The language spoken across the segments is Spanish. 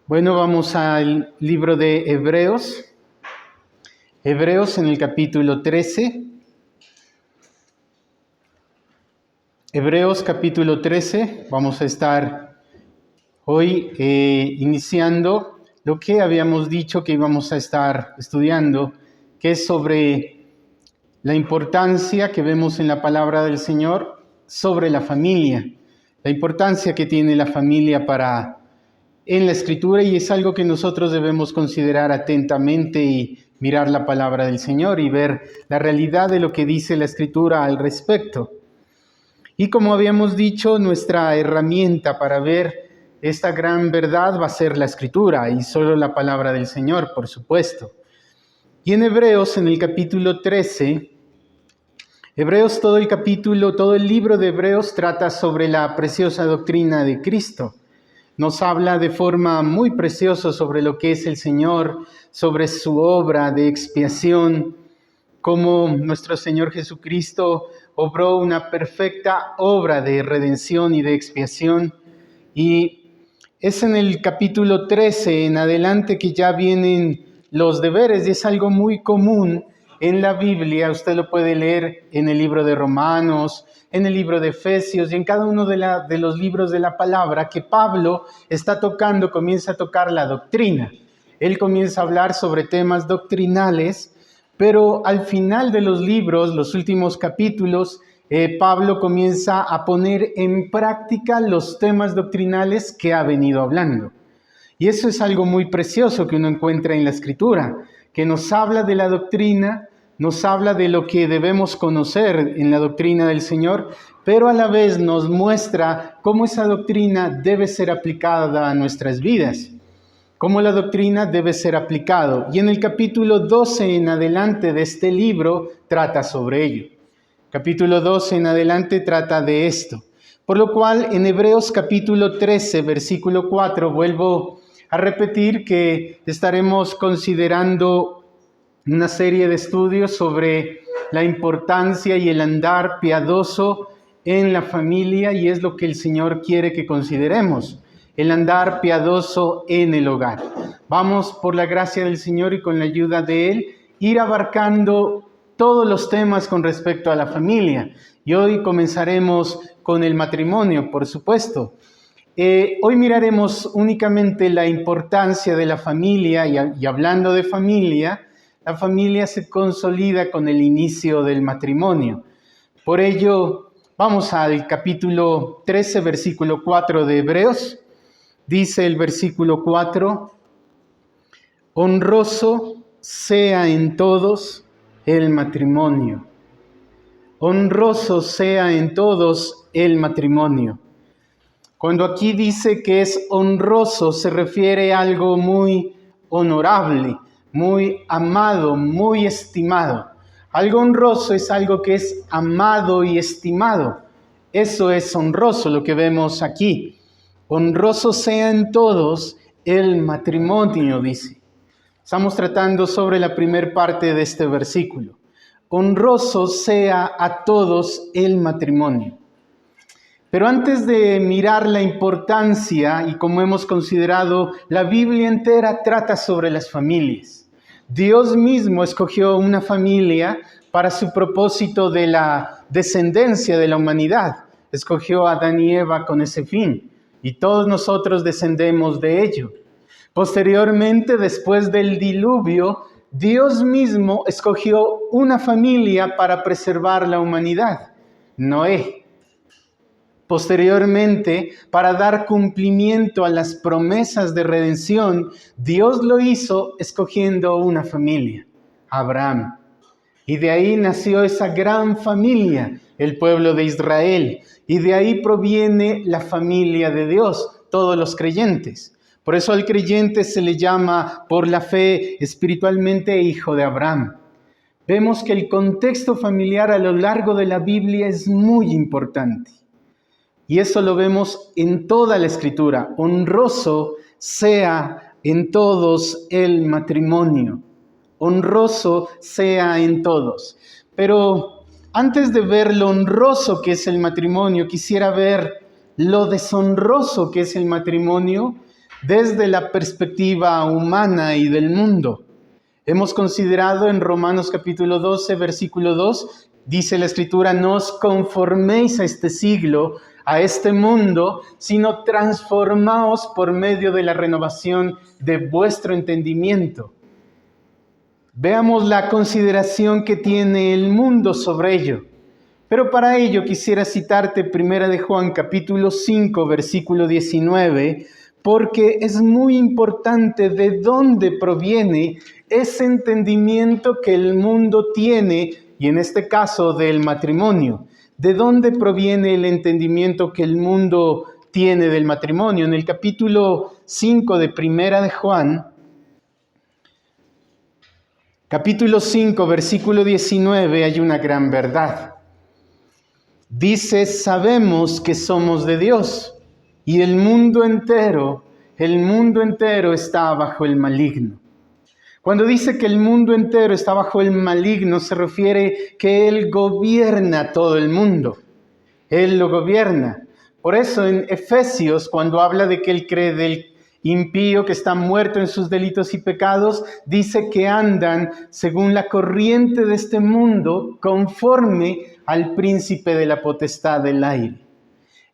Bueno, vamos al libro de Hebreos. Hebreos en el capítulo 13. Hebreos capítulo 13. Vamos a estar hoy iniciando lo que habíamos dicho que íbamos a estar estudiando, que es sobre la importancia que vemos en la palabra del Señor sobre la familia, la importancia que tiene la familia en la Escritura, y es algo que nosotros debemos considerar atentamente y mirar la palabra del Señor y ver la realidad de lo que dice la Escritura al respecto. Y como habíamos dicho, nuestra herramienta para ver esta gran verdad va a ser la Escritura y solo la palabra del Señor, por supuesto. Y en Hebreos, en el capítulo 13, Hebreos, todo el libro de Hebreos trata sobre la preciosa doctrina de Cristo. Nos habla de forma muy preciosa sobre lo que es el Señor, sobre su obra de expiación, cómo nuestro Señor Jesucristo obró una perfecta obra de redención y de expiación. Y es en el capítulo 13 en adelante que ya vienen los deberes, y es algo muy común en la Biblia. Usted lo puede leer en el libro de Romanos, en el libro de Efesios y en cada uno de los libros de la palabra, que Pablo comienza a tocar la doctrina. Él comienza a hablar sobre temas doctrinales, pero al final de los libros, los últimos capítulos, Pablo comienza a poner en práctica los temas doctrinales que ha venido hablando. Y eso es algo muy precioso que uno encuentra en la Escritura, que nos habla de la doctrina, nos habla de lo que debemos conocer en la doctrina del Señor, pero a la vez nos muestra cómo esa doctrina debe ser aplicada a nuestras vidas, cómo la doctrina debe ser aplicado. Y en el capítulo 12 en adelante de este libro trata sobre ello. Capítulo 12 en adelante trata de esto. Por lo cual en Hebreos capítulo 13, versículo 4, vuelvo a repetir que estaremos considerando una serie de estudios sobre la importancia y el andar piadoso en la familia, y es lo que el Señor quiere que consideremos, el andar piadoso en el hogar. Vamos, por la gracia del Señor y con la ayuda de Él, ir abarcando todos los temas con respecto a la familia. Y hoy comenzaremos con el matrimonio, por supuesto. Hoy miraremos únicamente la importancia de la familia, y hablando de familia, la familia se consolida con el inicio del matrimonio. Por ello, vamos al capítulo 13, versículo 4 de Hebreos. Dice el versículo 4, honroso sea en todos el matrimonio. Honroso sea en todos el matrimonio. Cuando aquí dice que es honroso, se refiere a algo muy honorable, muy amado, muy estimado. Algo honroso es algo que es amado y estimado. Eso es honroso, lo que vemos aquí. Honroso sea en todos el matrimonio, dice. Estamos tratando sobre la primera parte de este versículo. Honroso sea a todos el matrimonio. Pero antes de mirar la importancia, y como hemos considerado, la Biblia entera trata sobre las familias. Dios mismo escogió una familia para su propósito de la descendencia de la humanidad. Escogió a Adán y Eva con ese fin, y todos nosotros descendemos de ello. Posteriormente, después del diluvio, Dios mismo escogió una familia para preservar la humanidad, Noé. Posteriormente, para dar cumplimiento a las promesas de redención, Dios lo hizo escogiendo una familia, Abraham. Y de ahí nació esa gran familia, el pueblo de Israel. Y de ahí proviene la familia de Dios, todos los creyentes. Por eso al creyente se le llama por la fe espiritualmente hijo de Abraham. Vemos que el contexto familiar a lo largo de la Biblia es muy importante. Y eso lo vemos en toda la Escritura. Honroso sea en todos el matrimonio. Honroso sea en todos. Pero antes de ver lo honroso que es el matrimonio, quisiera ver lo deshonroso que es el matrimonio desde la perspectiva humana y del mundo. Hemos considerado en Romanos capítulo 12, versículo 2, dice la Escritura, no os conforméis a este siglo, a este mundo, sino transformaos por medio de la renovación de vuestro entendimiento. Veamos la consideración que tiene el mundo sobre ello. Pero para ello quisiera citarte 1 de Juan capítulo 5, versículo 19, porque es muy importante de dónde proviene ese entendimiento que el mundo tiene, y en este caso del matrimonio. ¿De dónde proviene el entendimiento que el mundo tiene del matrimonio? En el capítulo 5 de 1 de Juan, capítulo 5, versículo 19, hay una gran verdad. Dice, sabemos que somos de Dios y el mundo entero está bajo el maligno. Cuando dice que el mundo entero está bajo el maligno, se refiere que Él gobierna todo el mundo. Él lo gobierna. Por eso en Efesios, cuando habla de que Él cree del impío que está muerto en sus delitos y pecados, dice que andan según la corriente de este mundo, conforme al príncipe de la potestad del aire.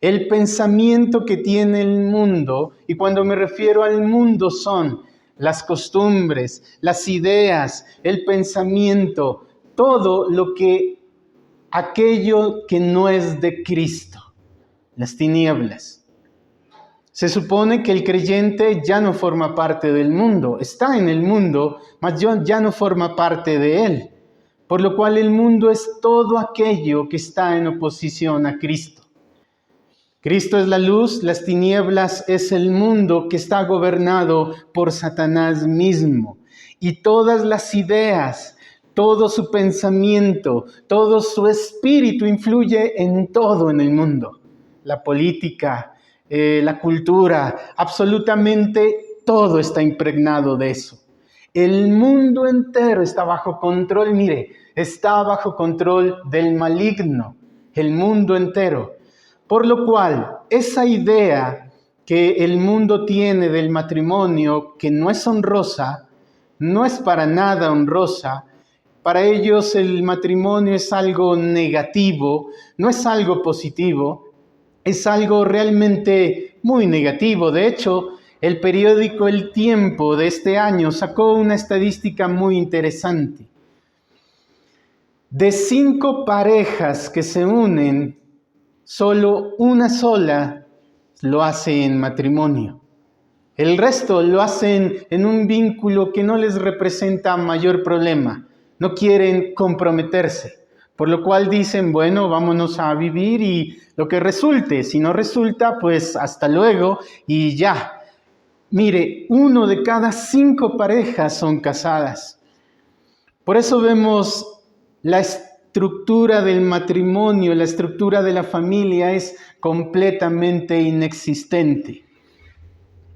El pensamiento que tiene el mundo, y cuando me refiero al mundo son las costumbres, las ideas, el pensamiento, todo aquello que no es de Cristo, las tinieblas. Se supone que el creyente ya no forma parte del mundo, está en el mundo, mas ya no forma parte de él. Por lo cual el mundo es todo aquello que está en oposición a Cristo. Cristo es la luz, las tinieblas es el mundo que está gobernado por Satanás mismo. Y todas las ideas, todo su pensamiento, todo su espíritu influye en todo en el mundo. La política, la cultura, absolutamente todo está impregnado de eso. El mundo entero está bajo control, está bajo control del maligno, el mundo entero. Por lo cual, esa idea que el mundo tiene del matrimonio, que no es honrosa, no es para nada honrosa. Para ellos el matrimonio es algo negativo, no es algo positivo. Es algo realmente muy negativo. De hecho, el periódico El Tiempo de este año sacó una estadística muy interesante. De 5 parejas que se unen, solo una sola lo hace en matrimonio. El resto lo hacen en un vínculo que no les representa mayor problema. No quieren comprometerse. Por lo cual dicen, bueno, vámonos a vivir y lo que resulte. Si no resulta, pues hasta luego y ya. Mire, 1 de cada 5 parejas son casadas. Por eso vemos la estructura del matrimonio, la estructura de la familia es completamente inexistente.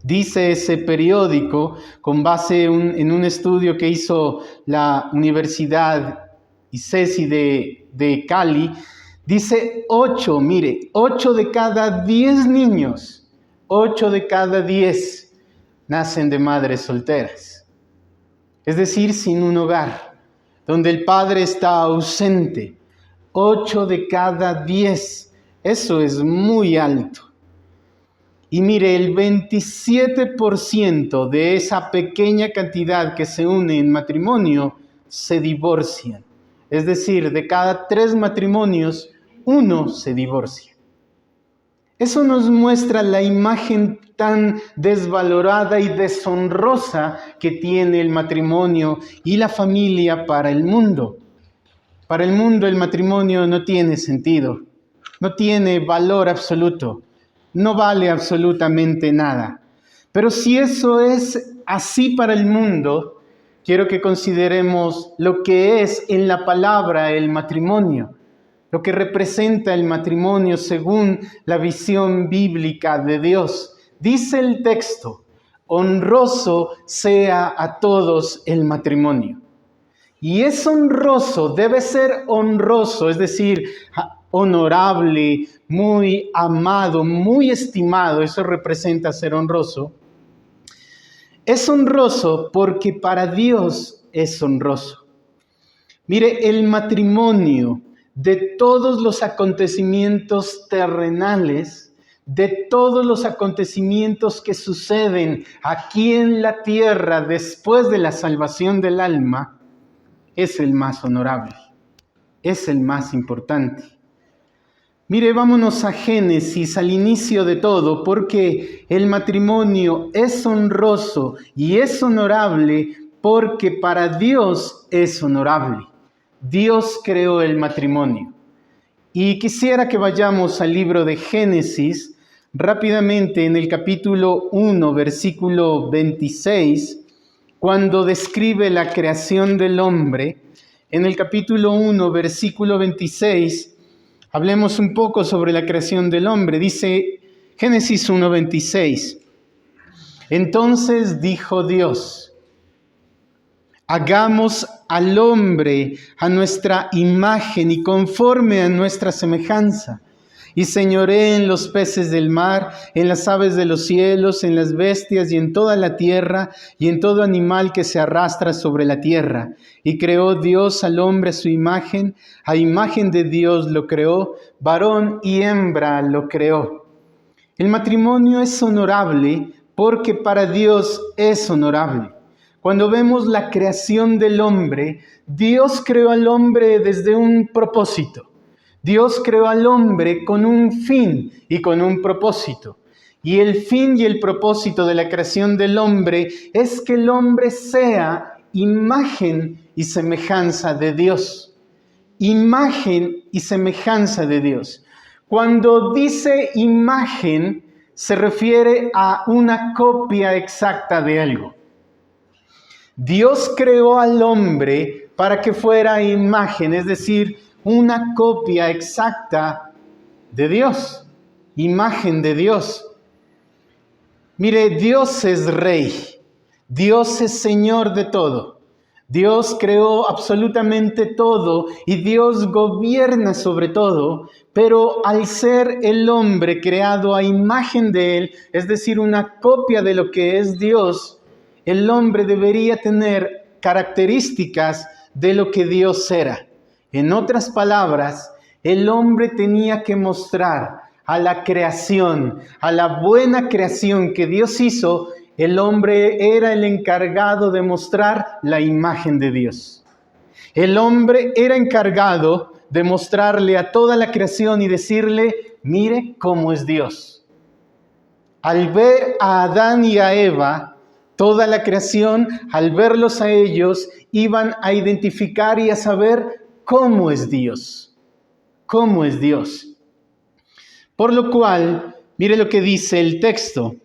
Dice ese periódico, con base en un estudio que hizo la Universidad ICESI de Cali, dice 8 de cada 10 niños, 8 de cada 10 nacen de madres solteras. Es decir, sin un hogar, donde el padre está ausente. 8 de cada 10, eso es muy alto. Y mire, el 27% de esa pequeña cantidad que se une en matrimonio se divorcian. Es decir, de cada 3 matrimonios, 1 se divorcia. Eso nos muestra la imagen tan desvalorada y deshonrosa que tiene el matrimonio y la familia para el mundo. Para el mundo el matrimonio no tiene sentido, no tiene valor absoluto, no vale absolutamente nada. Pero si eso es así para el mundo, quiero que consideremos lo que es en la palabra el matrimonio, lo que representa el matrimonio según la visión bíblica de Dios. Dice el texto, honroso sea a todos el matrimonio. Y es honroso, debe ser honroso, es decir, honorable, muy amado, muy estimado, eso representa ser honroso. Es honroso porque para Dios es honroso. Mire, el matrimonio de todos los acontecimientos terrenales, de todos los acontecimientos que suceden aquí en la tierra después de la salvación del alma, es el más honorable, es el más importante. Mire, vámonos a Génesis, al inicio de todo, porque el matrimonio es honroso y es honorable porque para Dios es honorable. Dios creó el matrimonio. Y quisiera que vayamos al libro de Génesis, rápidamente en el capítulo 1, versículo 26, cuando describe la creación del hombre. En el capítulo 1, versículo 26, hablemos un poco sobre la creación del hombre. Dice Génesis 1:26. Entonces dijo Dios: hagamos al hombre a nuestra imagen y conforme a nuestra semejanza, y señoree en los peces del mar, en las aves de los cielos, en las bestias y en toda la tierra, y en todo animal que se arrastra sobre la tierra. Y creó Dios al hombre a imagen de Dios lo creó, varón y hembra lo creó. El matrimonio es honorable porque para Dios es honorable. Cuando vemos la creación del hombre, Dios creó al hombre desde un propósito. Dios creó al hombre con un fin y con un propósito. Y el fin y el propósito de la creación del hombre es que el hombre sea imagen y semejanza de Dios. Imagen y semejanza de Dios. Cuando dice imagen, se refiere a una copia exacta de algo. Dios creó al hombre para que fuera imagen, es decir, una copia exacta de Dios, imagen de Dios. Mire, Dios es rey, Dios es Señor de todo. Dios creó absolutamente todo y Dios gobierna sobre todo, pero al ser el hombre creado a imagen de Él, es decir, una copia de lo que es Dios, el hombre debería tener características de lo que Dios era. En otras palabras, el hombre tenía que mostrar a la creación, a la buena creación que Dios hizo. El hombre era el encargado de mostrar la imagen de Dios. El hombre era encargado de mostrarle a toda la creación y decirle: mire cómo es Dios. Al ver a Adán y a Eva, toda la creación, al verlos a ellos, iban a identificar y a saber cómo es Dios. ¿Cómo es Dios? Por lo cual, mire lo que dice el texto.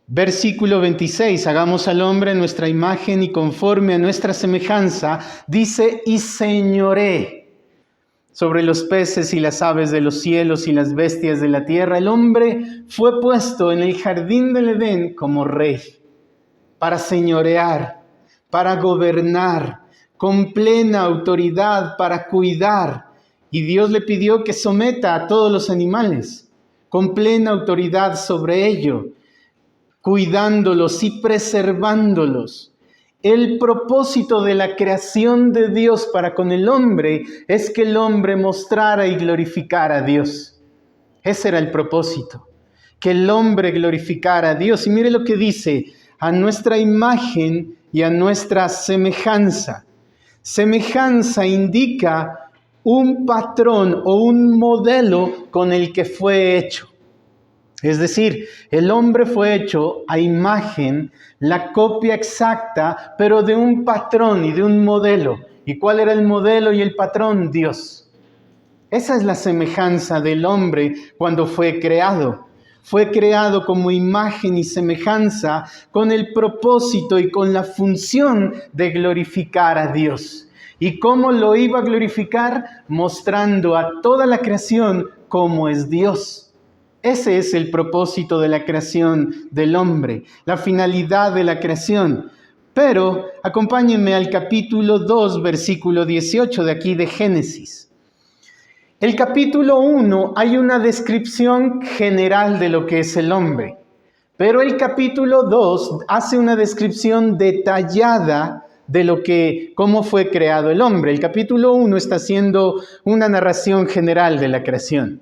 Versículo 26, hagamos al hombre a nuestra imagen y conforme a nuestra semejanza, dice: y señoree sobre los peces y las aves de los cielos y las bestias de la tierra. El hombre fue puesto en el jardín del Edén como rey, para señorear, para gobernar, con plena autoridad, para cuidar. Y Dios le pidió que someta a todos los animales, con plena autoridad sobre ello, cuidándolos y preservándolos. El propósito de la creación de Dios para con el hombre es que el hombre mostrara y glorificara a Dios. Ese era el propósito, que el hombre glorificara a Dios. Y mire lo que dice: a nuestra imagen y a nuestra semejanza. Semejanza indica un patrón o un modelo con el que fue hecho. Es decir, el hombre fue hecho a imagen, la copia exacta, pero de un patrón y de un modelo. ¿Y cuál era el modelo y el patrón? Dios. Esa es la semejanza del hombre cuando fue creado. Fue creado como imagen y semejanza con el propósito y con la función de glorificar a Dios. ¿Y cómo lo iba a glorificar? Mostrando a toda la creación cómo es Dios. Ese es el propósito de la creación del hombre, la finalidad de la creación. Pero acompáñenme al capítulo 2, versículo 18 de aquí de Génesis. El capítulo 1 hay una descripción general de lo que es el hombre, Pero el capítulo 2 hace una descripción detallada de cómo fue creado el hombre. El capítulo 1 está haciendo una narración general de la creación.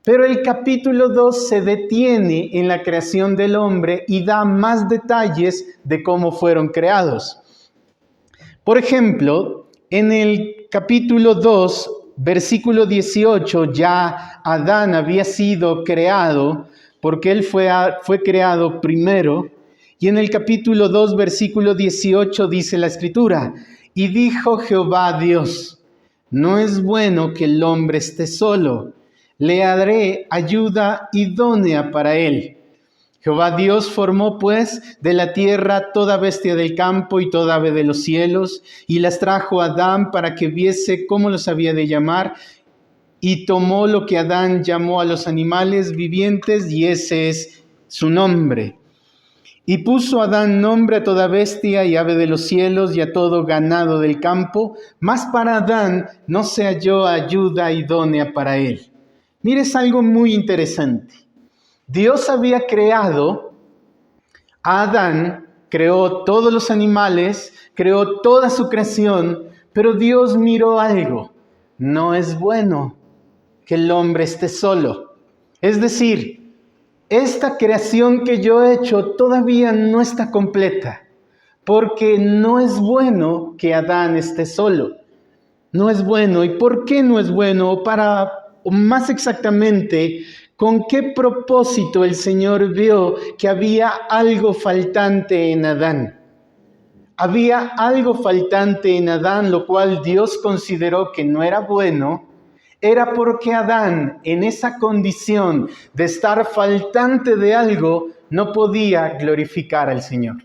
Pero el capítulo 2 se detiene en la creación del hombre y da más detalles de cómo fueron creados. Por ejemplo, en el capítulo 2, versículo 18, ya Adán había sido creado porque él fue creado primero. Y en el capítulo 2, versículo 18 dice la Escritura: y dijo Jehová Dios, no es bueno que el hombre esté solo, le haré ayuda idónea para él. Jehová Dios formó pues de la tierra toda bestia del campo y toda ave de los cielos, y las trajo a Adán para que viese cómo los había de llamar, y tomó lo que Adán llamó a los animales vivientes, y ese es su nombre. Y puso Adán nombre a toda bestia y ave de los cielos y a todo ganado del campo, mas para Adán no se halló ayuda idónea para él. Mire, es algo muy interesante. Dios había creado a Adán, creó todos los animales, creó toda su creación, pero Dios miró algo. No es bueno que el hombre esté solo. Es decir, esta creación que yo he hecho todavía no está completa, porque no es bueno que Adán esté solo. No es bueno. ¿Y por qué no es bueno? O más exactamente, ¿con qué propósito el Señor vio que había algo faltante en Adán? Había algo faltante en Adán, lo cual Dios consideró que no era bueno. Era porque Adán, en esa condición de estar faltante de algo, no podía glorificar al Señor.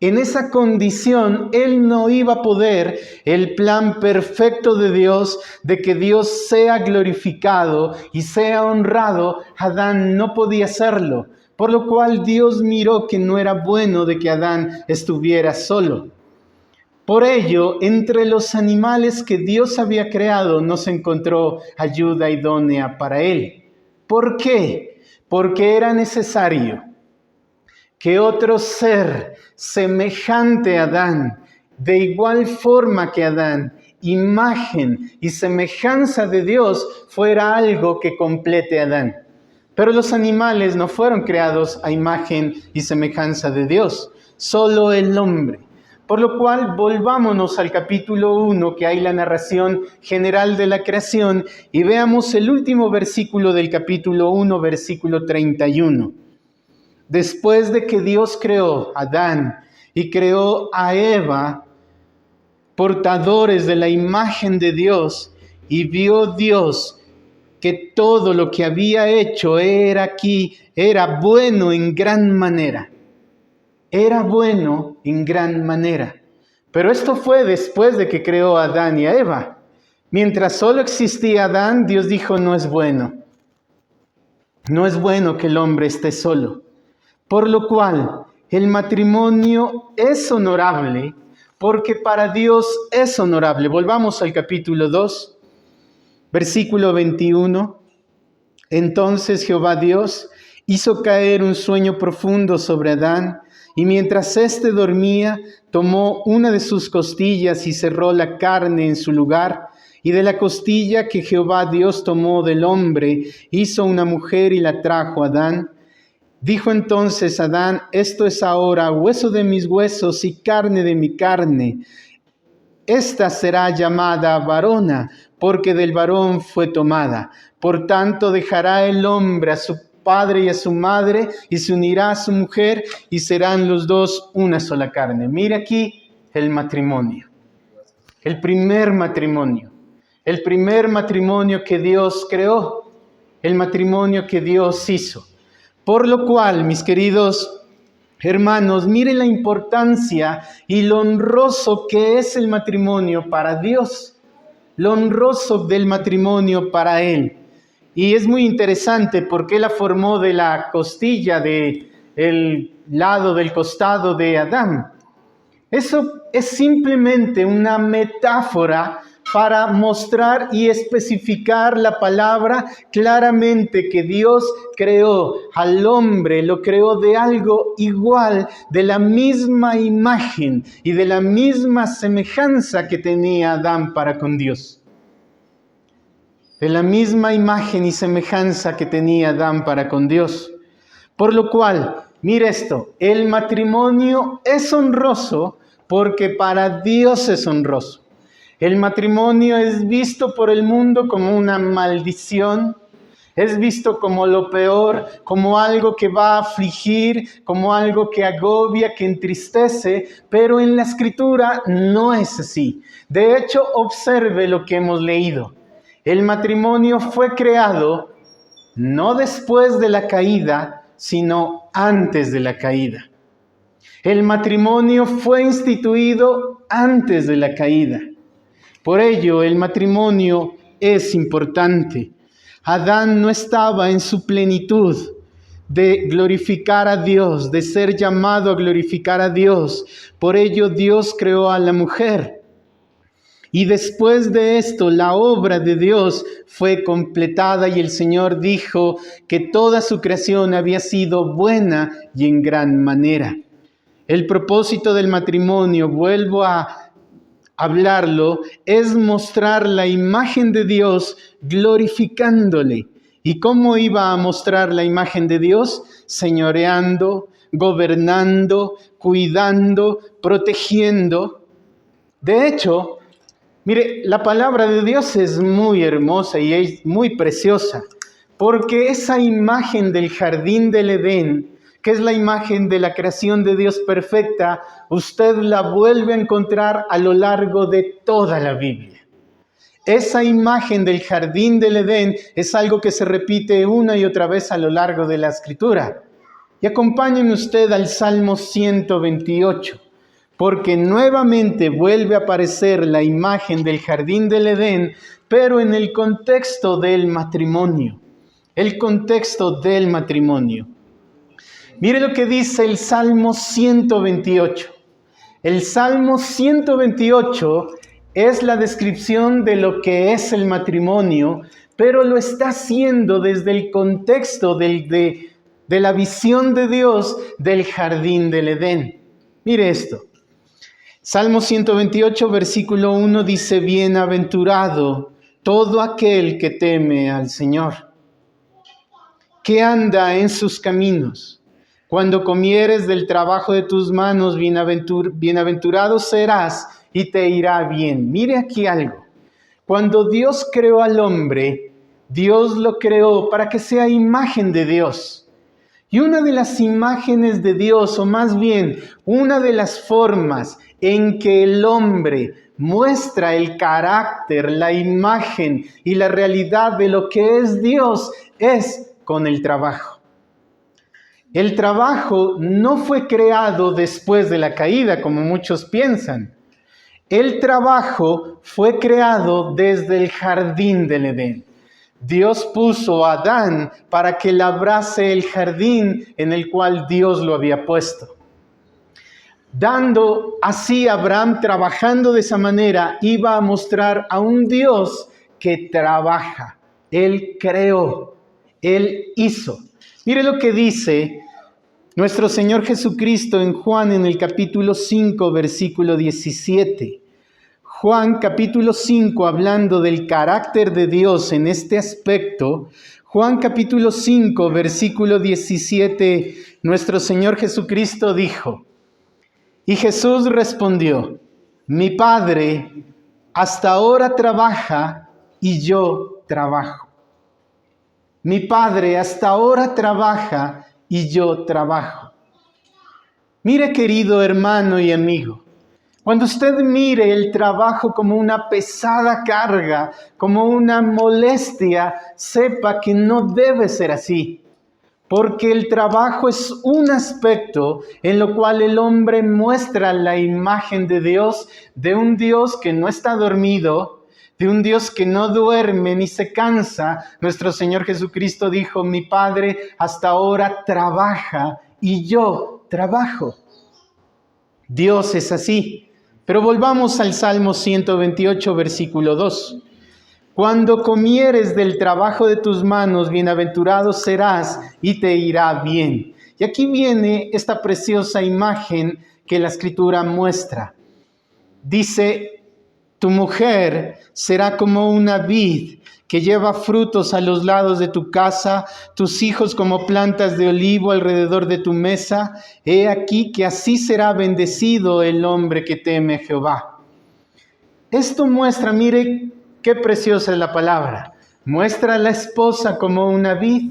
En esa condición, él no iba a poder el plan perfecto de Dios, de que Dios sea glorificado y sea honrado. Adán no podía hacerlo, por lo cual Dios miró que no era bueno de que Adán estuviera solo. Por ello, entre los animales que Dios había creado, no se encontró ayuda idónea para él. ¿Por qué? Porque era necesario que otro ser semejante a Adán, de igual forma que Adán, imagen y semejanza de Dios, fuera algo que complete a Adán. Pero los animales no fueron creados a imagen y semejanza de Dios, solo el hombre. Por lo cual, volvámonos al capítulo 1, que hay la narración general de la creación, y veamos el último versículo del capítulo 1, versículo 31. Después de que Dios creó a Adán y creó a Eva, portadores de la imagen de Dios, y vio Dios que todo lo que había hecho era bueno en gran manera. Era bueno en gran manera. Pero esto fue después de que creó a Adán y a Eva. Mientras solo existía Adán, Dios dijo: no es bueno. No es bueno que el hombre esté solo. Por lo cual, el matrimonio es honorable, porque para Dios es honorable. Volvamos al capítulo 2, versículo 21. Entonces Jehová Dios hizo caer un sueño profundo sobre Adán, y mientras éste dormía, tomó una de sus costillas y cerró la carne en su lugar. Y de la costilla que Jehová Dios tomó del hombre, hizo una mujer y la trajo a Adán. Dijo entonces Adán: esto es ahora hueso de mis huesos y carne de mi carne. Esta será llamada varona, porque del varón fue tomada. Por tanto, dejará el hombre a su padre y a su madre, y se unirá a su mujer, y serán los dos una sola carne. Mire aquí el matrimonio. El primer matrimonio. El primer matrimonio que Dios creó. El matrimonio que Dios hizo. Por lo cual, mis queridos hermanos, miren la importancia y lo honroso que es el matrimonio para Dios, lo honroso del matrimonio para Él. Y es muy interesante porque Él la formó de la costilla, del lado del costado de Adán. Eso es simplemente una metáfora para mostrar y especificar la palabra claramente que Dios creó al hombre, lo creó de algo igual, de la misma imagen y de la misma semejanza que tenía Adán para con Dios. De la misma imagen y semejanza que tenía Adán para con Dios. Por lo cual, mire esto, el matrimonio es honroso porque para Dios es honroso. El matrimonio es visto por el mundo como una maldición, es visto como lo peor, como algo que va a afligir, como algo que agobia, que entristece, pero en la Escritura no es así. De hecho, observe lo que hemos leído. El matrimonio fue creado no después de la caída, sino antes de la caída. El matrimonio fue instituido antes de la caída. Por ello, el matrimonio es importante. Adán no estaba en su plenitud de glorificar a Dios, de ser llamado a glorificar a Dios. Por ello, Dios creó a la mujer. Y después de esto, la obra de Dios fue completada y el Señor dijo que toda su creación había sido buena y en gran manera. El propósito del matrimonio, vuelvo a hablarlo, es mostrar la imagen de Dios glorificándole. ¿Y cómo iba a mostrar la imagen de Dios? Señoreando, gobernando, cuidando, protegiendo. De hecho, mire, la palabra de Dios es muy hermosa y es muy preciosa, porque esa imagen del jardín del Edén, que es la imagen de la creación de Dios perfecta, usted la vuelve a encontrar a lo largo de toda la Biblia. Esa imagen del jardín del Edén es algo que se repite una y otra vez a lo largo de la Escritura. Y acompáñenme usted al Salmo 128, porque nuevamente vuelve a aparecer la imagen del jardín del Edén, pero en el contexto del matrimonio. El contexto del matrimonio. Mire lo que dice el Salmo 128. El Salmo 128 es la descripción de lo que es el matrimonio, pero lo está haciendo desde el contexto de la visión de Dios del jardín del Edén. Mire esto. Salmo 128, versículo 1 dice: bienaventurado todo aquel que teme al Señor, que anda en sus caminos. Cuando comieres del trabajo de tus manos, bienaventurado serás y te irá bien. Mire aquí algo. Cuando Dios creó al hombre, Dios lo creó para que sea imagen de Dios. Y una de las imágenes de Dios, o más bien, una de las formas en que el hombre muestra el carácter, la imagen y la realidad de lo que es Dios, es con el trabajo. El trabajo no fue creado después de la caída, como muchos piensan. El trabajo fue creado desde el jardín del Edén. Dios puso a Adán para que labrase el jardín en el cual Dios lo había puesto. Dando así a Abraham, trabajando de esa manera, iba a mostrar a un Dios que trabaja. Él creó, Él hizo. Mire lo que dice nuestro Señor Jesucristo en Juan en el capítulo 5, versículo 17. Juan capítulo 5, hablando del carácter de Dios en este aspecto. Juan capítulo 5, versículo 17, nuestro Señor Jesucristo dijo: y Jesús respondió: mi Padre hasta ahora trabaja y yo trabajo. Mi Padre hasta ahora trabaja y yo trabajo. Mire, querido hermano y amigo, cuando usted mire el trabajo como una pesada carga, como una molestia, sepa que no debe ser así. Porque el trabajo es un aspecto en lo cual el hombre muestra la imagen de Dios, de un Dios que no está dormido, de un Dios que no duerme ni se cansa. Nuestro Señor Jesucristo dijo: mi Padre hasta ahora trabaja y yo trabajo. Dios es así. Pero volvamos al Salmo 128, versículo 2. Cuando comieres del trabajo de tus manos, bienaventurado serás y te irá bien. Y aquí viene esta preciosa imagen que la Escritura muestra. Dice, tu mujer será como una vid que lleva frutos a los lados de tu casa, tus hijos como plantas de olivo alrededor de tu mesa. He aquí que así será bendecido el hombre que teme a Jehová. Esto muestra, mire qué preciosa es la palabra. Muestra a la esposa como una vid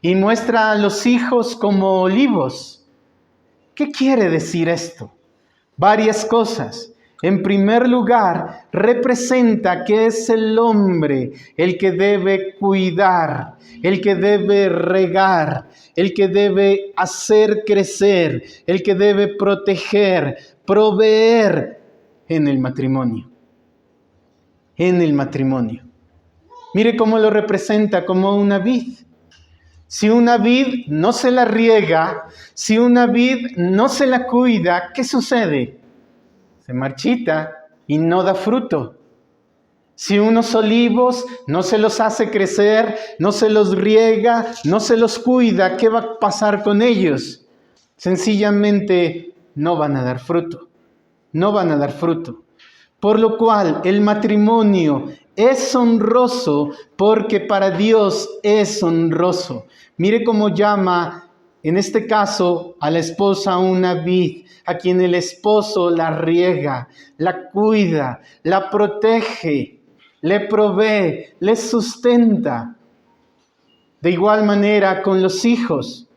y muestra a los hijos como olivos. ¿Qué quiere decir esto? Varias cosas. En primer lugar, representa que es el hombre el que debe cuidar, el que debe regar, el que debe hacer crecer, el que debe proteger, proveer en el matrimonio. En el matrimonio. Mire cómo lo representa como una vid. Si una vid no se la riega, si una vid no se la cuida, ¿qué sucede? Se marchita y no da fruto. Si unos olivos no se los hace crecer, no se los riega, no se los cuida, ¿qué va a pasar con ellos? Sencillamente no van a dar fruto. No van a dar fruto. Por lo cual el matrimonio es honroso porque para Dios es honroso. Mire cómo llama en este caso a la esposa una vid, a quien el esposo la riega, la cuida, la protege, le provee, le sustenta. De igual manera con los hijos.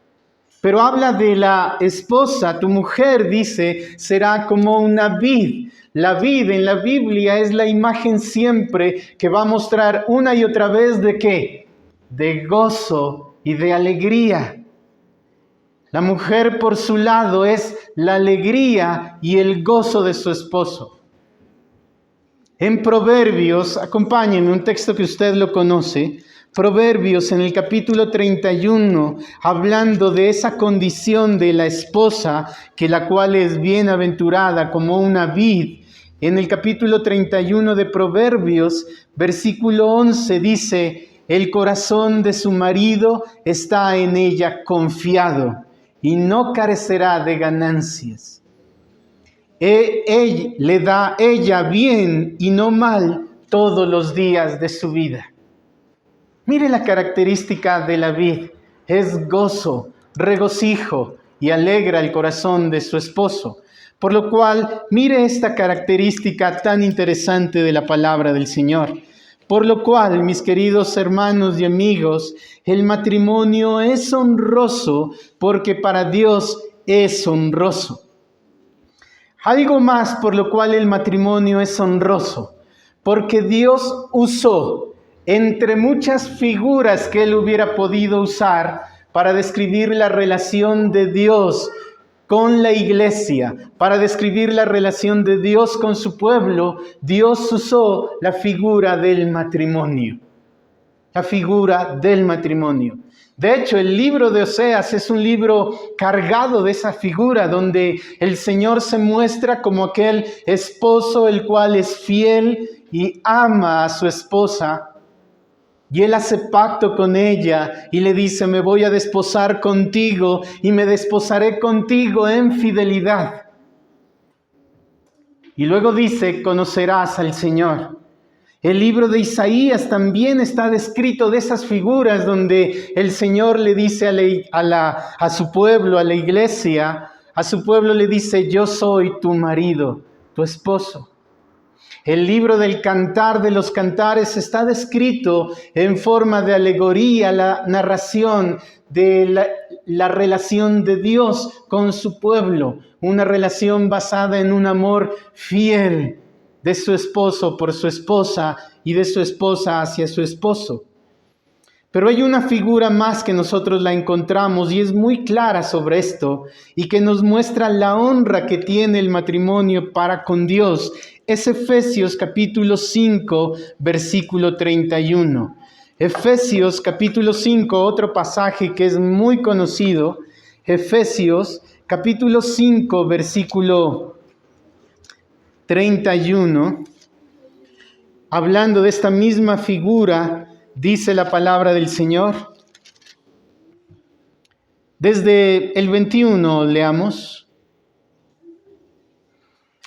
Pero habla de la esposa, tu mujer, dice, será como una vid. La vid en la Biblia es la imagen siempre que va a mostrar una y otra vez de ¿qué? De gozo y de alegría. La mujer por su lado es la alegría y el gozo de su esposo. En Proverbios, acompáñenme, un texto que usted lo conoce, Proverbios en el capítulo 31, hablando de esa condición de la esposa, que la cual es bienaventurada como una vid. En el capítulo 31 de Proverbios, versículo 11 dice, el corazón de su marido está en ella confiado y no carecerá de ganancias. Él le da ella bien y no mal todos los días de su vida. Mire la característica de la vid, es gozo, regocijo y alegra el corazón de su esposo. Por lo cual, mire esta característica tan interesante de la palabra del Señor. Por lo cual, mis queridos hermanos y amigos, el matrimonio es honroso porque para Dios es honroso. Algo más por lo cual el matrimonio es honroso, porque Dios usó entre muchas figuras que Él hubiera podido usar para describir la relación de Dios con la iglesia, para describir la relación de Dios con su pueblo, Dios usó la figura del matrimonio. La figura del matrimonio. De hecho, el libro de Oseas es un libro cargado de esa figura, donde el Señor se muestra como aquel esposo el cual es fiel y ama a su esposa. Y Él hace pacto con ella y le dice, me voy a desposar contigo y me desposaré contigo en fidelidad. Y luego dice, conocerás al Señor. El libro de Isaías también está descrito de esas figuras donde el Señor le dice a su pueblo, a la iglesia, a su pueblo le dice, yo soy tu marido, tu esposo. El libro del Cantar de los Cantares está descrito en forma de alegoría, la narración de la relación de Dios con su pueblo, una relación basada en un amor fiel de su esposo por su esposa y de su esposa hacia su esposo. Pero hay una figura más que nosotros la encontramos y es muy clara sobre esto y que nos muestra la honra que tiene el matrimonio para con Dios. Es Efesios capítulo 5, versículo 31. Efesios capítulo 5, otro pasaje que es muy conocido. Efesios capítulo 5, versículo 31, hablando de esta misma figura, dice la palabra del Señor. Desde el 21 leamos.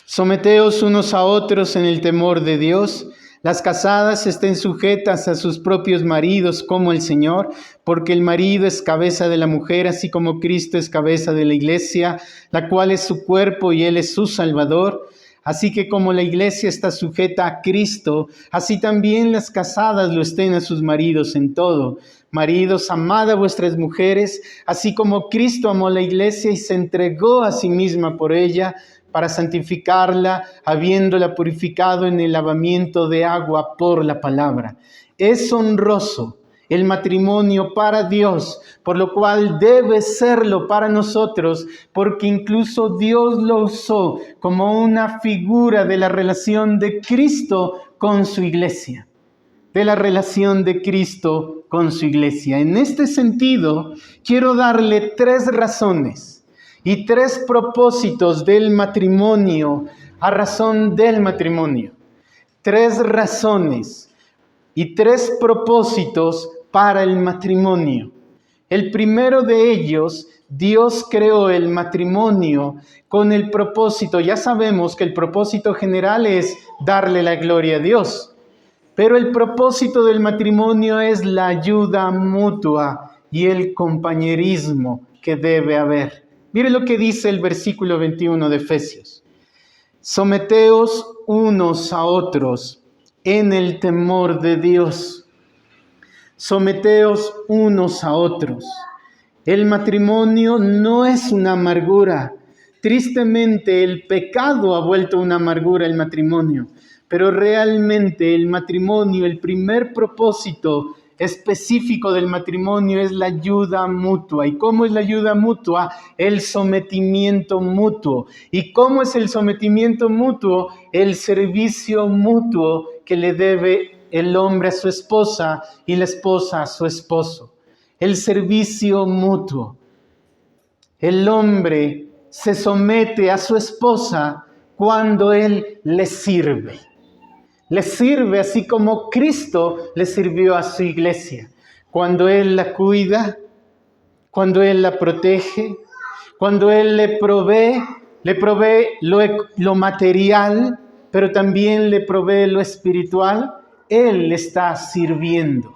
Someteos unos a otros en el temor de Dios. Las casadas estén sujetas a sus propios maridos como el Señor, porque el marido es cabeza de la mujer, así como Cristo es cabeza de la iglesia, la cual es su cuerpo y Él es su Salvador. Así que como la iglesia está sujeta a Cristo, así también las casadas lo estén a sus maridos en todo. Maridos, amad a vuestras mujeres, así como Cristo amó a la iglesia y se entregó a sí misma por ella, para santificarla, habiéndola purificado en el lavamiento de agua por la palabra. Es honroso el matrimonio para Dios, por lo cual debe serlo para nosotros, porque incluso Dios lo usó como una figura de la relación de Cristo con su iglesia. De la relación de Cristo con su iglesia. En este sentido, quiero darle 3 razones y 3 propósitos del matrimonio, a razón del matrimonio. 3 razones y 3 propósitos para el matrimonio. El primero de ellos, Dios creó el matrimonio con el propósito. Ya sabemos que el propósito general es darle la gloria a Dios. Pero el propósito del matrimonio es la ayuda mutua y el compañerismo que debe haber. Mire lo que dice el versículo 21 de Efesios. Someteos unos a otros en el temor de Dios. Someteos unos a otros. El matrimonio no es una amargura. Tristemente, el pecado ha vuelto una amargura el matrimonio. Pero realmente el matrimonio, el primer propósito específico del matrimonio es la ayuda mutua. ¿Y cómo es la ayuda mutua? El sometimiento mutuo. ¿Y cómo es el sometimiento mutuo? El servicio mutuo que le debe el hombre a su esposa y la esposa a su esposo. El servicio mutuo. El hombre se somete a su esposa cuando él le sirve. Le sirve así como Cristo le sirvió a su iglesia. Cuando Él la cuida, cuando Él la protege, cuando Él le provee lo material, pero también le provee lo espiritual, Él le está sirviendo.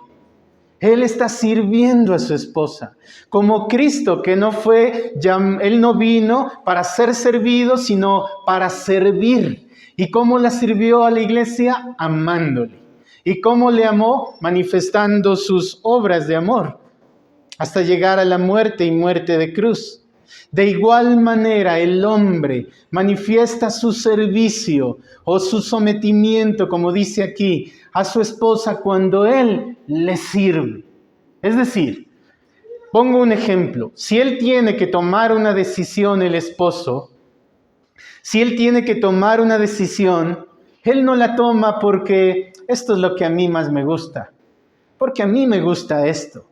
Él está sirviendo a su esposa. Como Cristo, que Él no vino para ser servido, sino para servir. ¿Y cómo la sirvió a la iglesia? Amándole. ¿Y cómo le amó? Manifestando sus obras de amor, hasta llegar a la muerte y muerte de cruz. De igual manera, el hombre manifiesta su servicio o su sometimiento, como dice aquí, a su esposa cuando él le sirve. Es decir, pongo un ejemplo. Si él tiene que tomar una decisión, el esposo, si él tiene que tomar una decisión, él no la toma porque esto es lo que a mí más me gusta, porque a mí me gusta esto,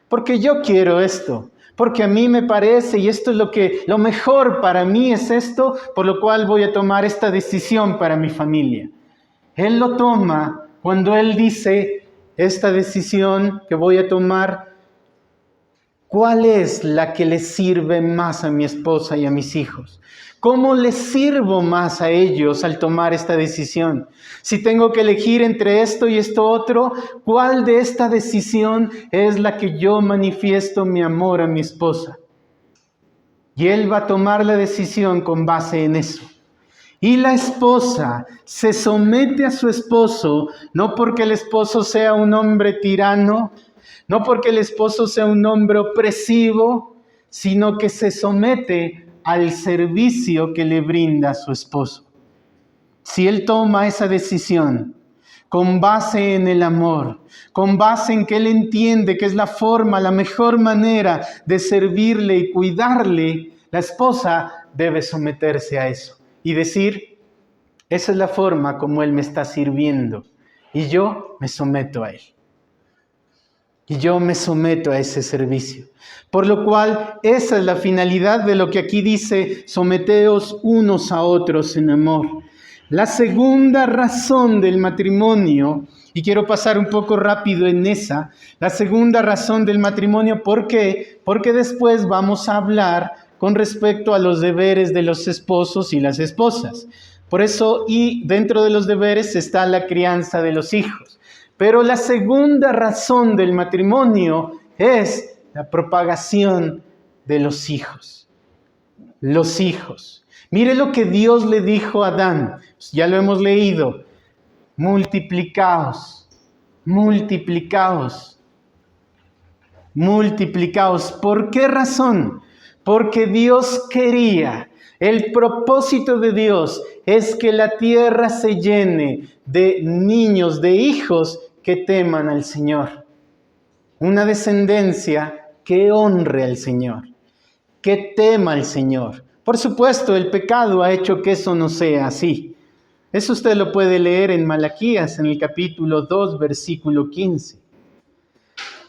porque yo quiero esto, porque a mí me parece y esto es lo mejor para mí es esto, por lo cual voy a tomar esta decisión para mi familia. Él lo toma cuando él dice, esta decisión que voy a tomar, ¿cuál es la que le sirve más a mi esposa y a mis hijos? ¿Cómo les sirvo más a ellos al tomar esta decisión? Si tengo que elegir entre esto y esto otro, ¿cuál de esta decisión es la que yo manifiesto mi amor a mi esposa? Y él va a tomar la decisión con base en eso. Y la esposa se somete a su esposo, no porque el esposo sea un hombre tirano, no porque el esposo sea un hombre opresivo, sino que se somete al servicio que le brinda a su esposo. Si él toma esa decisión con base en el amor, con base en que él entiende que es la mejor manera de servirle y cuidarle, la esposa debe someterse a eso y decir, esa es la forma como él me está sirviendo y yo me someto a él. Y yo me someto a ese servicio. Por lo cual, esa es la finalidad de lo que aquí dice, someteos unos a otros en amor. La segunda razón del matrimonio, y quiero pasar un poco rápido en esa, la segunda razón del matrimonio, ¿por qué? Porque después vamos a hablar con respecto a los deberes de los esposos y las esposas. Por eso, y dentro de los deberes está la crianza de los hijos. Pero la segunda razón del matrimonio es la propagación de los hijos. Los hijos. Mire lo que Dios le dijo a Adán. Ya lo hemos leído. Multiplicaos, multiplicaos, multiplicaos. ¿Por qué razón? Porque Dios quería. El propósito de Dios es que la tierra se llene de niños, de hijos que teman al Señor. Una descendencia que honre al Señor, que tema al Señor. Por supuesto, el pecado ha hecho que eso no sea así. Eso usted lo puede leer en Malaquías, en el capítulo 2, versículo 15.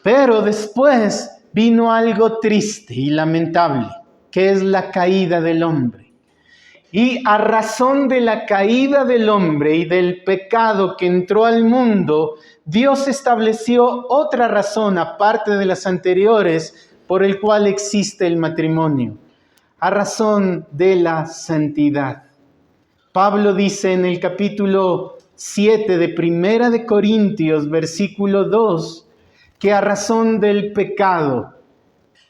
Pero después vino algo triste y lamentable, que es la caída del hombre. Y a razón de la caída del hombre y del pecado que entró al mundo, Dios estableció otra razón, aparte de las anteriores, por el cual existe el matrimonio, a razón de la santidad. Pablo dice en el capítulo 7 de Primera de Corintios, versículo 2, que a razón del pecado,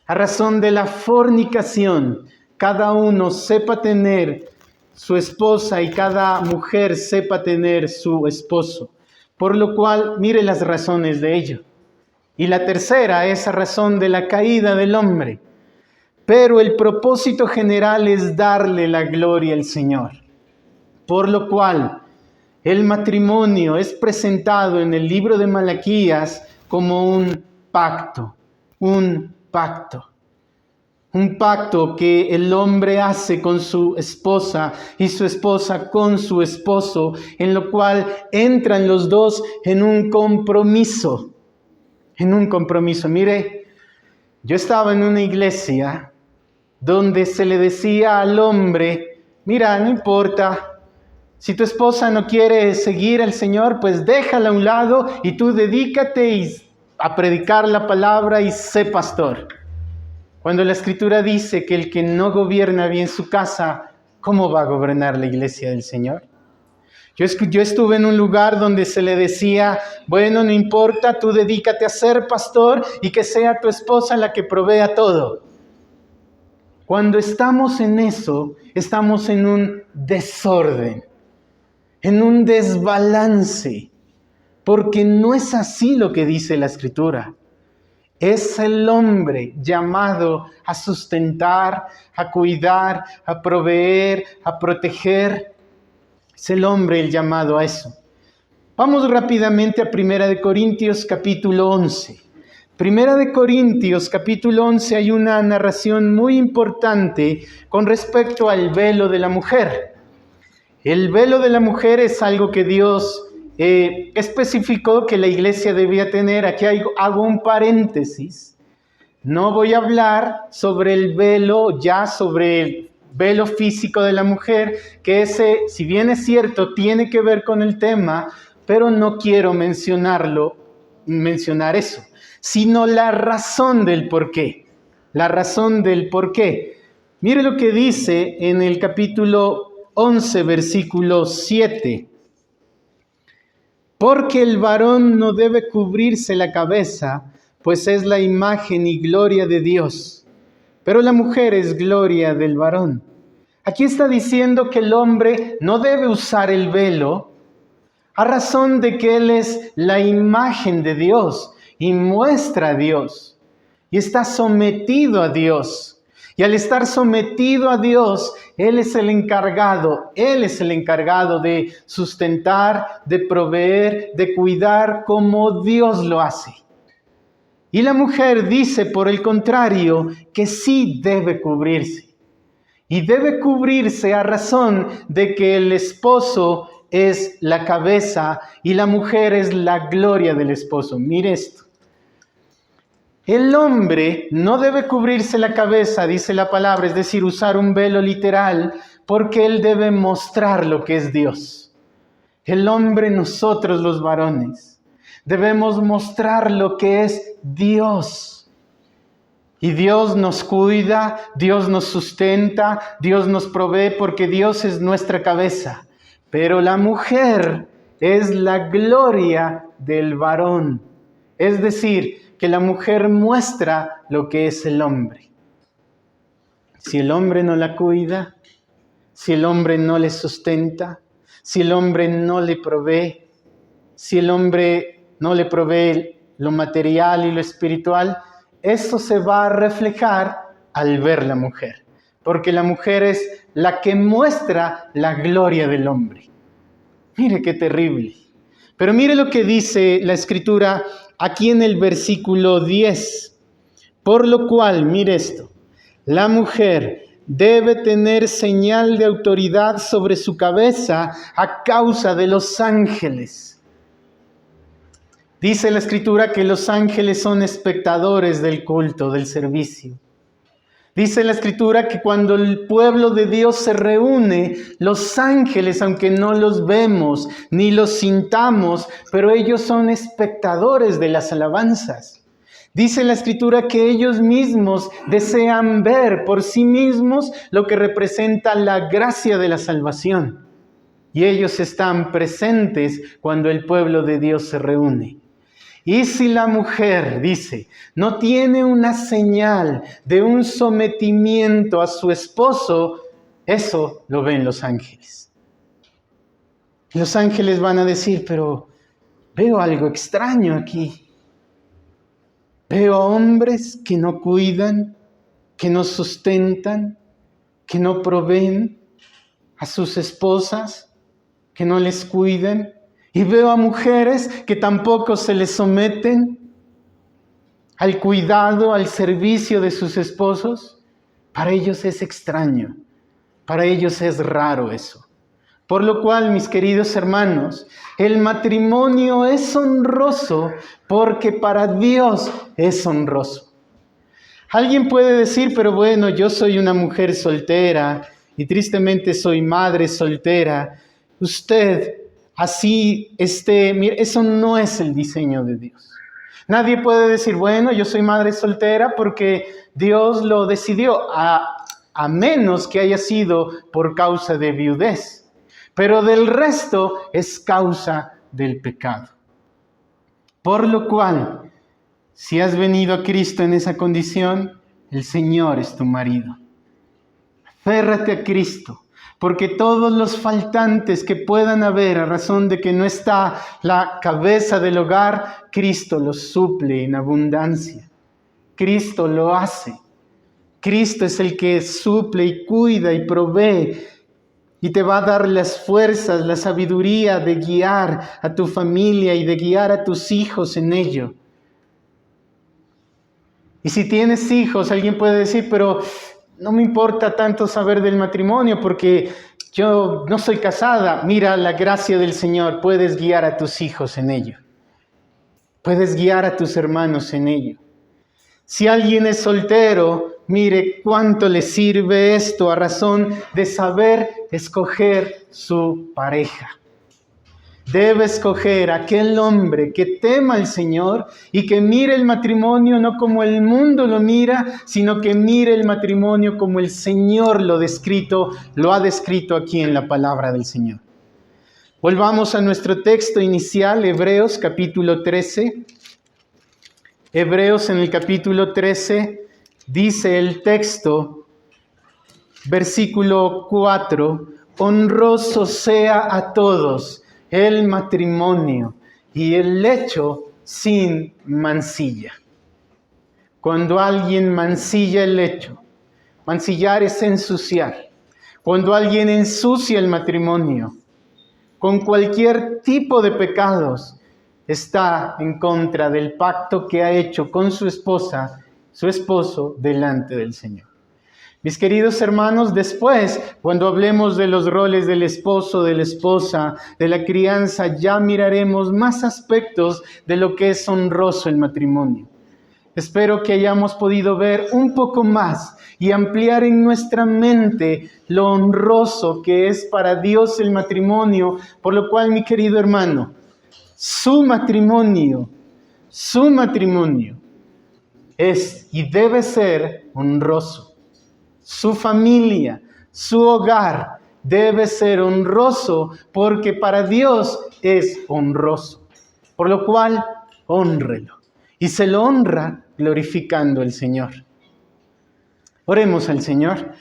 a razón de la fornicación, cada uno sepa tener su esposa y cada mujer sepa tener su esposo. Por lo cual, mire las razones de ello. Y la tercera es a razón de la caída del hombre. Pero el propósito general es darle la gloria al Señor. Por lo cual, el matrimonio es presentado en el libro de Malaquías como un pacto, un pacto. Un pacto que el hombre hace con su esposa y su esposa con su esposo, en lo cual entran los dos en un compromiso. En un compromiso. Mire, yo estaba en una iglesia donde se le decía al hombre, mira, no importa, si tu esposa no quiere seguir al Señor, pues déjala a un lado y tú dedícate a predicar la palabra y sé pastor. Cuando la Escritura dice que el que no gobierna bien su casa, ¿cómo va a gobernar la iglesia del Señor? Yo estuve en un lugar donde se le decía, bueno, no importa, tú dedícate a ser pastor y que sea tu esposa la que provea todo. Cuando estamos en eso, estamos en un desorden, en un desbalance, porque no es así lo que dice la Escritura. Es el hombre llamado a sustentar, a cuidar, a proveer, a proteger. Es el hombre el llamado a eso. Vamos rápidamente a 1 Corintios capítulo 11. 1 Corintios capítulo 11 hay una narración muy importante con respecto al velo de la mujer. El velo de la mujer es algo que Dios especificó que la iglesia debía tener. Aquí hago un paréntesis. No voy a hablar sobre el velo, ya sobre el velo físico de la mujer, que ese, si bien es cierto, tiene que ver con el tema, pero no quiero mencionar eso, sino la razón del por qué. La razón del por qué. Mire lo que dice en el capítulo 11, versículo 7. Porque el varón no debe cubrirse la cabeza, pues es la imagen y gloria de Dios. Pero la mujer es gloria del varón. Aquí está diciendo que el hombre no debe usar el velo a razón de que él es la imagen de Dios y muestra a Dios y está sometido a Dios. Y al estar sometido a Dios, Él es el encargado de sustentar, de proveer, de cuidar como Dios lo hace. Y la mujer dice, por el contrario, que sí debe cubrirse. Y debe cubrirse a razón de que el esposo es la cabeza y la mujer es la gloria del esposo. Mire esto. El hombre no debe cubrirse la cabeza, dice la palabra, es decir, usar un velo literal, porque Él debe mostrar lo que es Dios. El hombre, nosotros los varones, debemos mostrar lo que es Dios. Y Dios nos cuida, Dios nos sustenta, Dios nos provee porque Dios es nuestra cabeza. Pero la mujer es la gloria del varón. Es decir, que la mujer muestra lo que es el hombre. Si el hombre no la cuida, si el hombre no le sustenta, si el hombre no le provee, si el hombre no le provee lo material y lo espiritual, eso se va a reflejar al ver la mujer. Porque la mujer es la que muestra la gloria del hombre. Mire qué terrible. Pero mire lo que dice la Escritura aquí en el versículo 10. Por lo cual, mire esto, la mujer debe tener señal de autoridad sobre su cabeza a causa de los ángeles. Dice la Escritura que los ángeles son espectadores del culto, del servicio. Dice la Escritura que cuando el pueblo de Dios se reúne, los ángeles, aunque no los vemos ni los sintamos, pero ellos son espectadores de las alabanzas. Dice la Escritura que ellos mismos desean ver por sí mismos lo que representa la gracia de la salvación. Y ellos están presentes cuando el pueblo de Dios se reúne. Y si la mujer, dice, no tiene una señal de un sometimiento a su esposo, eso lo ven los ángeles. Los ángeles van a decir, pero veo algo extraño aquí. Veo a hombres que no cuidan, que no sustentan, que no proveen a sus esposas, que no les cuiden. Y veo a mujeres que tampoco se les someten al cuidado, al servicio de sus esposos. Para ellos es extraño, para ellos es raro eso. Por lo cual, mis queridos hermanos, el matrimonio es honroso porque para Dios es honroso. Alguien puede decir, pero bueno, yo soy una mujer soltera y tristemente soy madre soltera. Usted así mire, eso no es el diseño de Dios. Nadie puede decir, bueno, yo soy madre soltera porque Dios lo decidió, a menos que haya sido por causa de viudez. Pero del resto es causa del pecado. Por lo cual, si has venido a Cristo en esa condición, el Señor es tu marido. Aférrate a Cristo. Porque todos los faltantes que puedan haber a razón de que no está la cabeza del hogar, Cristo los suple en abundancia. Cristo lo hace. Cristo es el que suple y cuida y provee y te va a dar las fuerzas, la sabiduría de guiar a tu familia y de guiar a tus hijos en ello. Y si tienes hijos, alguien puede decir, pero no me importa tanto saber del matrimonio porque yo no soy casada. Mira la gracia del Señor, puedes guiar a tus hijos en ello. Puedes guiar a tus hermanos en ello. Si alguien es soltero, mire cuánto le sirve esto a razón de saber escoger su pareja. Debe escoger aquel hombre que tema al Señor y que mire el matrimonio no como el mundo lo mira, sino que mire el matrimonio como el Señor lo ha descrito aquí en la palabra del Señor. Volvamos a nuestro texto inicial, Hebreos capítulo 13. Hebreos en el capítulo 13 dice el texto, versículo 4, honroso sea a todos el matrimonio y el lecho sin mancilla. Cuando alguien mancilla el lecho, mancillar es ensuciar. Cuando alguien ensucia el matrimonio, con cualquier tipo de pecados, está en contra del pacto que ha hecho con su esposa, su esposo, delante del Señor. Mis queridos hermanos, después, cuando hablemos de los roles del esposo, de la esposa, de la crianza, ya miraremos más aspectos de lo que es honroso el matrimonio. Espero que hayamos podido ver un poco más y ampliar en nuestra mente lo honroso que es para Dios el matrimonio, por lo cual, mi querido hermano, su matrimonio es y debe ser honroso. Su familia, su hogar debe ser honroso porque para Dios es honroso. Por lo cual, hónrelo. Y se lo honra glorificando al Señor. Oremos al Señor.